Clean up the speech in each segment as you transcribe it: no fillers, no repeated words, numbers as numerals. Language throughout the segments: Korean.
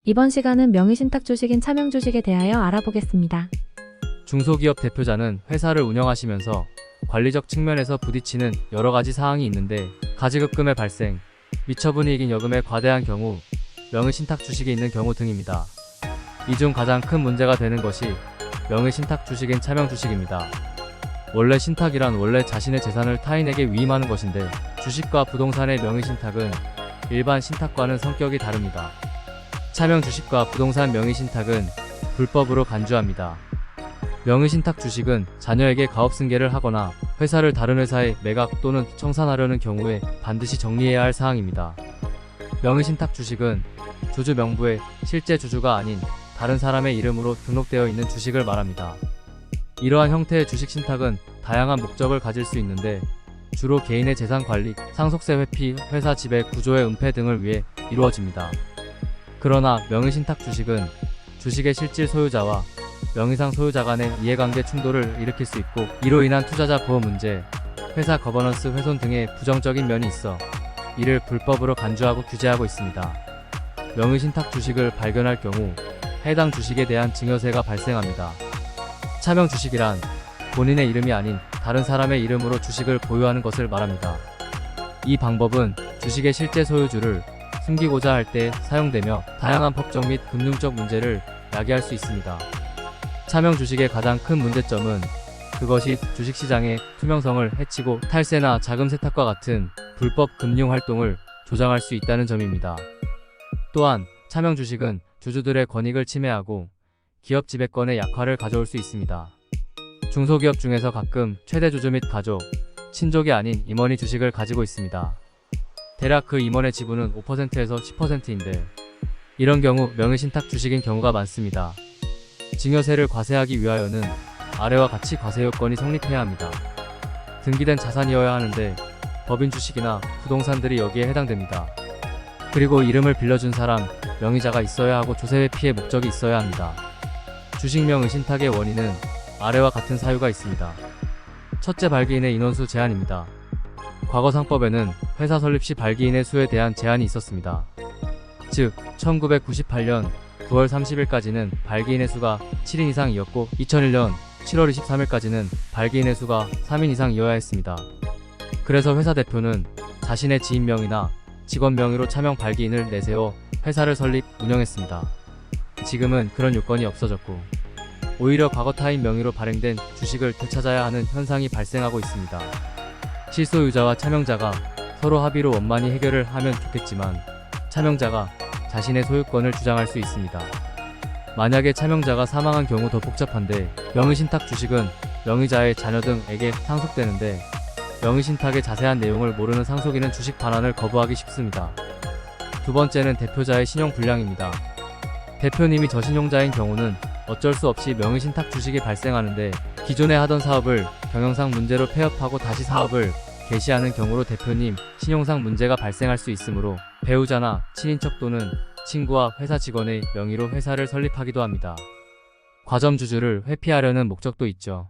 이번 시간은 명의신탁 주식인 차명주식에 대하여 알아보겠습니다. 중소기업 대표자는 회사를 운영하시면서 관리적 측면에서 부딪히는 여러가지 사항이 있는데 가지급금의 발생, 미처분이익인 여금의 과대한 경우, 명의신탁 주식이 있는 경우 등입니다. 이 중 가장 큰 문제가 되는 것이 명의신탁 주식인 차명주식입니다. 원래 신탁이란 원래 자신의 재산을 타인에게 위임하는 것인데 주식과 부동산의 명의신탁은 일반 신탁과는 성격이 다릅니다. 차명주식과 부동산 명의신탁은 불법으로 간주합니다. 명의신탁 주식은 자녀에게 가업승계를 하거나 회사를 다른 회사에 매각 또는 청산하려는 경우에 반드시 정리해야 할 사항입니다. 명의신탁 주식은 주주 명부에 실제 주주가 아닌 다른 사람의 이름으로 등록되어 있는 주식을 말합니다. 이러한 형태의 주식 신탁은 다양한 목적을 가질 수 있는데 주로 개인의 재산 관리, 상속세 회피, 회사 지배, 구조의 은폐 등을 위해 이루어집니다. 그러나 명의신탁 주식은 주식의 실질 소유자와 명의상 소유자 간의 이해관계 충돌을 일으킬 수 있고 이로 인한 투자자 보호 문제, 회사 거버넌스 훼손 등의 부정적인 면이 있어 이를 불법으로 간주하고 규제하고 있습니다. 명의신탁 주식을 발견할 경우 해당 주식에 대한 증여세가 발생합니다. 차명 주식이란 본인의 이름이 아닌 다른 사람의 이름으로 주식을 보유하는 것을 말합니다. 이 방법은 주식의 실제 소유주를 숨기고자 할 때 사용되며 다양한 법적 및 금융적 문제를 야기할 수 있습니다. 차명 주식의 가장 큰 문제점은 그것이 주식시장의 투명성을 해치고 탈세나 자금 세탁과 같은 불법 금융 활동을 조장할 수 있다는 점입니다. 또한 차명 주식은 주주들의 권익을 침해하고 기업 지배권의 약화를 가져올 수 있습니다. 중소기업 중에서 가끔 최대 주주 및 가족, 친족이 아닌 임원이 주식을 가지고 있습니다. 대략 그 임원의 지분은 5%에서 10%인데 이런 경우 명의신탁 주식인 경우가 많습니다. 증여세를 과세하기 위하여는 아래와 같이 과세 요건이 성립해야 합니다. 등기된 자산이어야 하는데 법인 주식이나 부동산들이 여기에 해당됩니다. 그리고 이름을 빌려준 사람, 명의자가 있어야 하고 조세 회피의 목적이 있어야 합니다. 주식 명의신탁의 원인은 아래와 같은 사유가 있습니다. 첫째, 발기인의 인원수 제한입니다. 과거 상법에는 회사 설립 시 발기인의 수에 대한 제한이 있었습니다. 즉 1998년 9월 30일까지는 발기인의 수가 7인 이상이었고 2001년 7월 23일까지는 발기인의 수가 3인 이상이어야 했습니다. 그래서 회사 대표는 자신의 지인 명의나 직원 명의로 차명 발기인을 내세워 회사를 설립, 운영했습니다. 지금은 그런 요건이 없어졌고 오히려 과거 타인 명의로 발행된 주식을 되찾아야 하는 현상이 발생하고 있습니다. 실소유자와 차명자가 서로 합의로 원만히 해결을 하면 좋겠지만 차명자가 자신의 소유권을 주장할 수 있습니다. 만약에 차명자가 사망한 경우 더 복잡한데 명의신탁 주식은 명의자의 자녀 등에게 상속되는데 명의신탁의 자세한 내용을 모르는 상속인은 주식 반환을 거부하기 쉽습니다. 두 번째는 대표자의 신용불량입니다. 대표님이 저신용자인 경우는 어쩔 수 없이 명의신탁 주식이 발생하는데 기존에 하던 사업을 경영상 문제로 폐업하고 다시 사업을 개시하는 경우로 대표님 신용상 문제가 발생할 수 있으므로 배우자나 친인척 또는 친구와 회사 직원의 명의로 회사를 설립하기도 합니다. 과점주주를 회피하려는 목적도 있죠.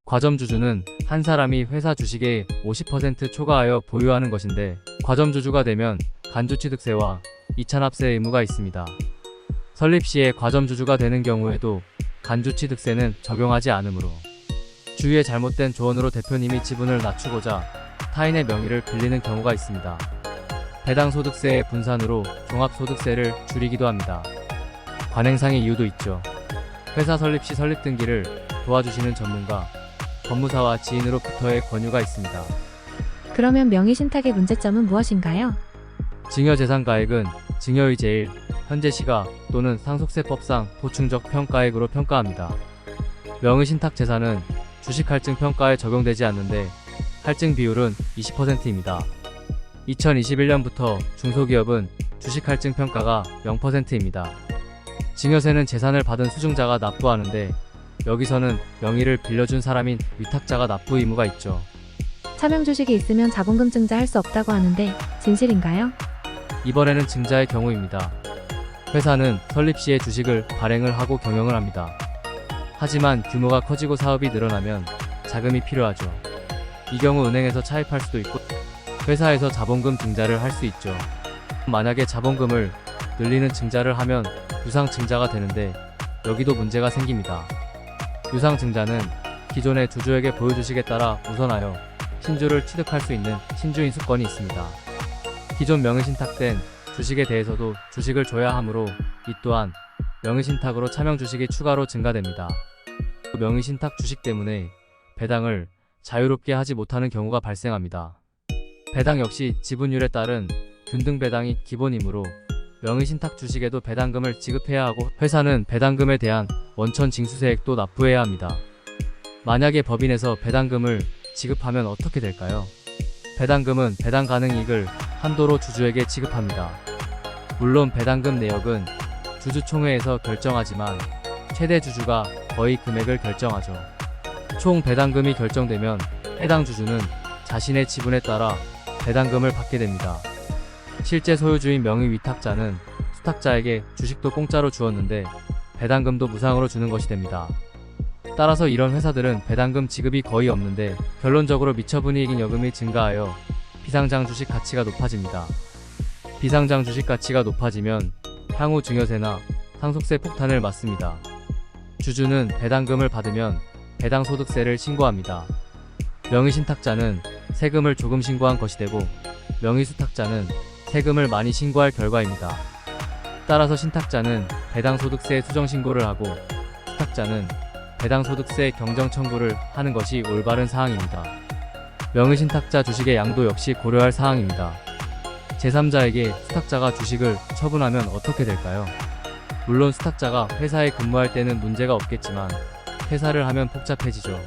과점주주는 한 사람이 회사 주식의 50% 초과하여 보유하는 것인데 과점주주가 되면 간주취득세와 이찬합세 의무가 있습니다. 설립 시에 과점주주가 되는 경우에도 간주취득세는 적용하지 않으므로 주위의 잘못된 조언으로 대표님이 지분을 낮추고자 타인의 명의를 빌리는 경우가 있습니다. 배당소득세의 분산으로 종합소득세를 줄이기도 합니다. 관행상의 이유도 있죠. 회사 설립 시 설립 등기를 도와주시는 전문가, 법무사와 지인으로부터의 권유가 있습니다. 그러면 명의신탁의 문제점은 무엇인가요? 증여재산가액은 증여의 제일, 현재 시가 또는 상속세법상 보충적 평가액으로 평가합니다. 명의신탁 재산은 주식 할증 평가에 적용되지 않는데 할증 비율은 20%입니다. 2021년부터 중소기업은 주식 할증 평가가 0%입니다. 증여세는 재산을 받은 수증자가 납부하는데 여기서는 명의를 빌려준 사람인 위탁자가 납부 의무가 있죠. 차명주식이 있으면 자본금 증자할 수 없다고 하는데 진실인가요? 이번에는 증자의 경우입니다. 회사는 설립 시에 주식을 발행을 하고 경영을 합니다. 하지만 규모가 커지고 사업이 늘어나면 자금이 필요하죠. 이 경우 은행에서 차입할 수도 있고 회사에서 자본금 증자를 할 수 있죠. 만약에 자본금을 늘리는 증자를 하면 유상증자가 되는데 여기도 문제가 생깁니다. 유상증자는 기존의 주주에게 보유주식에 따라 우선하여 신주를 취득할 수 있는 신주인수권이 있습니다. 기존 명의신탁된 주식에 대해서도 주식을 줘야 하므로 이 또한 명의신탁으로 차명주식이 추가로 증가됩니다. 명의신탁 주식 때문에 배당을 자유롭게 하지 못하는 경우가 발생합니다. 배당 역시 지분율에 따른 균등 배당이 기본이므로 명의신탁 주식에도 배당금을 지급해야 하고 회사는 배당금에 대한 원천 징수세액도 납부해야 합니다. 만약에 법인에서 배당금을 지급하면 어떻게 될까요? 배당금은 배당 가능 이익을 한도로 주주에게 지급합니다. 물론 배당금 내역은 주주총회에서 결정하지만 최대 주주가 거의 금액을 결정하죠. 총 배당금이 결정되면 해당 주주는 자신의 지분에 따라 배당금을 받게 됩니다. 실제 소유주인 명의 위탁자는 수탁자에게 주식도 공짜로 주었는데 배당금도 무상으로 주는 것이 됩니다. 따라서 이런 회사들은 배당금 지급이 거의 없는데 결론적으로 미처분이익인 여금이 증가하여 비상장 주식 가치가 높아집니다. 비상장 주식 가치가 높아지면 향후 증여세나 상속세 폭탄을 맞습니다. 주주는 배당금을 받으면 배당소득세를 신고합니다. 명의신탁자는 세금을 조금 신고한 것이 되고 명의수탁자는 세금을 많이 신고할 결과입니다. 따라서 신탁자는 배당소득세 수정신고를 하고 수탁자는 배당소득세 경정청구를 하는 것이 올바른 사항입니다. 명의신탁자 주식의 양도 역시 고려할 사항입니다. 제3자에게 수탁자가 주식을 처분하면 어떻게 될까요? 물론 수탁자가 회사에 근무할 때는 문제가 없겠지만 회사를 하면 복잡해지죠.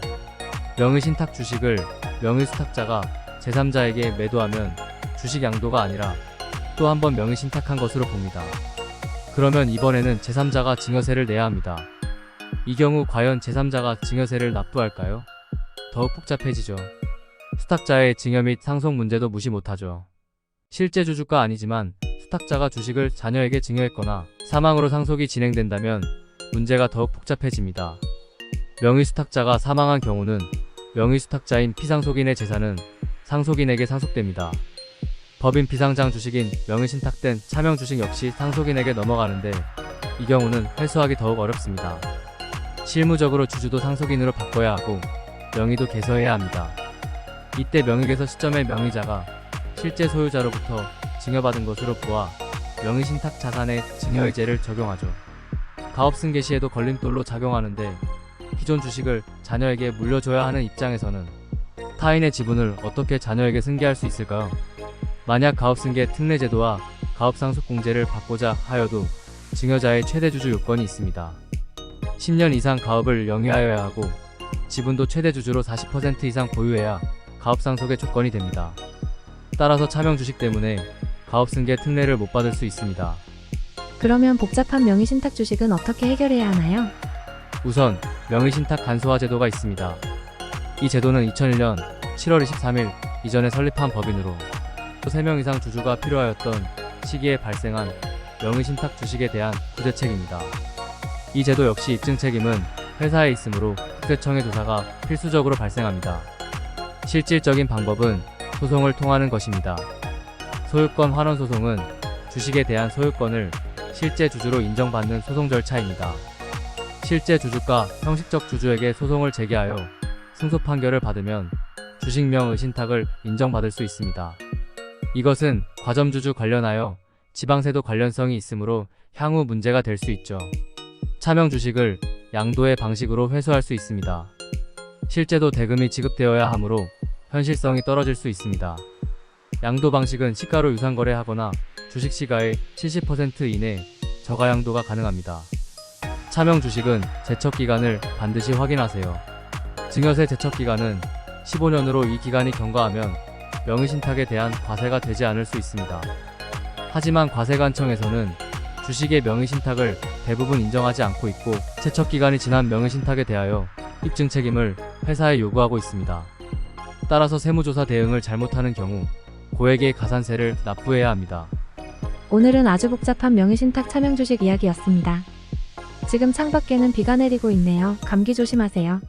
명의신탁 주식을 명의수탁자가 제3자에게 매도하면 주식 양도가 아니라 또 한 번 명의신탁한 것으로 봅니다. 그러면 이번에는 제3자가 증여세를 내야 합니다. 이 경우 과연 제3자가 증여세를 납부할까요? 더욱 복잡해지죠. 수탁자의 증여 및 상속 문제도 무시 못하죠. 실제 주주가 아니지만 수탁자가 주식을 자녀에게 증여했거나 사망으로 상속이 진행된다면 문제가 더욱 복잡해집니다. 명의수탁자가 사망한 경우는 명의수탁자인 피상속인의 재산은 상속인에게 상속됩니다. 법인 비상장 주식인 명의신탁된 차명주식 역시 상속인에게 넘어가는데 이 경우는 회수하기 더욱 어렵습니다. 실무적으로 주주도 상속인으로 바꿔야 하고 명의도 개서해야 합니다. 이때 명의개서 시점의 명의자가 실제 소유자로부터 증여받은 것으로 보아 명의신탁 자산의 증여의제를 적용하죠. 가업승계 시에도 걸림돌로 작용하는데 기존 주식을 자녀에게 물려줘야 하는 입장에서는 타인의 지분을 어떻게 자녀에게 승계할 수 있을까요? 만약 가업승계 특례제도와 가업상속공제를 받고자 하여도 증여자의 최대 주주 요건이 있습니다. 10년 이상 가업을 영위하여야 하고 지분도 최대 주주로 40% 이상 보유해야 가업상속의 조건이 됩니다. 따라서 차명주식 때문에 가업승계 특례를 못 받을 수 있습니다. 그러면 복잡한 명의신탁 주식은 어떻게 해결해야 하나요? 우선 명의신탁 간소화 제도가 있습니다. 이 제도는 2001년 7월 23일 이전에 설립한 법인으로 3명 이상 주주가 필요하였던 시기에 발생한 명의신탁 주식에 대한 구제책입니다. 이 제도 역시 입증 책임은 회사에 있으므로 국세청의 조사가 필수적으로 발생합니다. 실질적인 방법은 소송을 통하는 것입니다. 소유권 환원 소송은 주식에 대한 소유권을 실제 주주로 인정받는 소송 절차입니다. 실제 주주가 형식적 주주에게 소송을 제기하여 승소 판결을 받으면 주식 명의신탁을 인정받을 수 있습니다. 이것은 과점주주 관련하여 지방세도 관련성이 있으므로 향후 문제가 될 수 있죠. 차명 주식을 양도의 방식으로 회수할 수 있습니다. 실제도 대금이 지급되어야 하므로 현실성이 떨어질 수 있습니다. 양도 방식은 시가로 유상거래하거나 주식 시가의 70% 이내 저가 양도가 가능합니다. 차명 주식은 제척기간을 반드시 확인하세요. 증여세 제척기간은 15년으로 이 기간이 경과하면 명의신탁에 대한 과세가 되지 않을 수 있습니다. 하지만 과세관청에서는 주식의 명의신탁을 대부분 인정하지 않고 있고 제척기간이 지난 명의신탁에 대하여 입증 책임을 회사에 요구하고 있습니다. 따라서 세무조사 대응을 잘못하는 경우 고액의 가산세를 납부해야 합니다. 오늘은 아주 복잡한 명의신탁 차명주식 이야기였습니다. 지금 창밖에는 비가 내리고 있네요. 감기 조심하세요.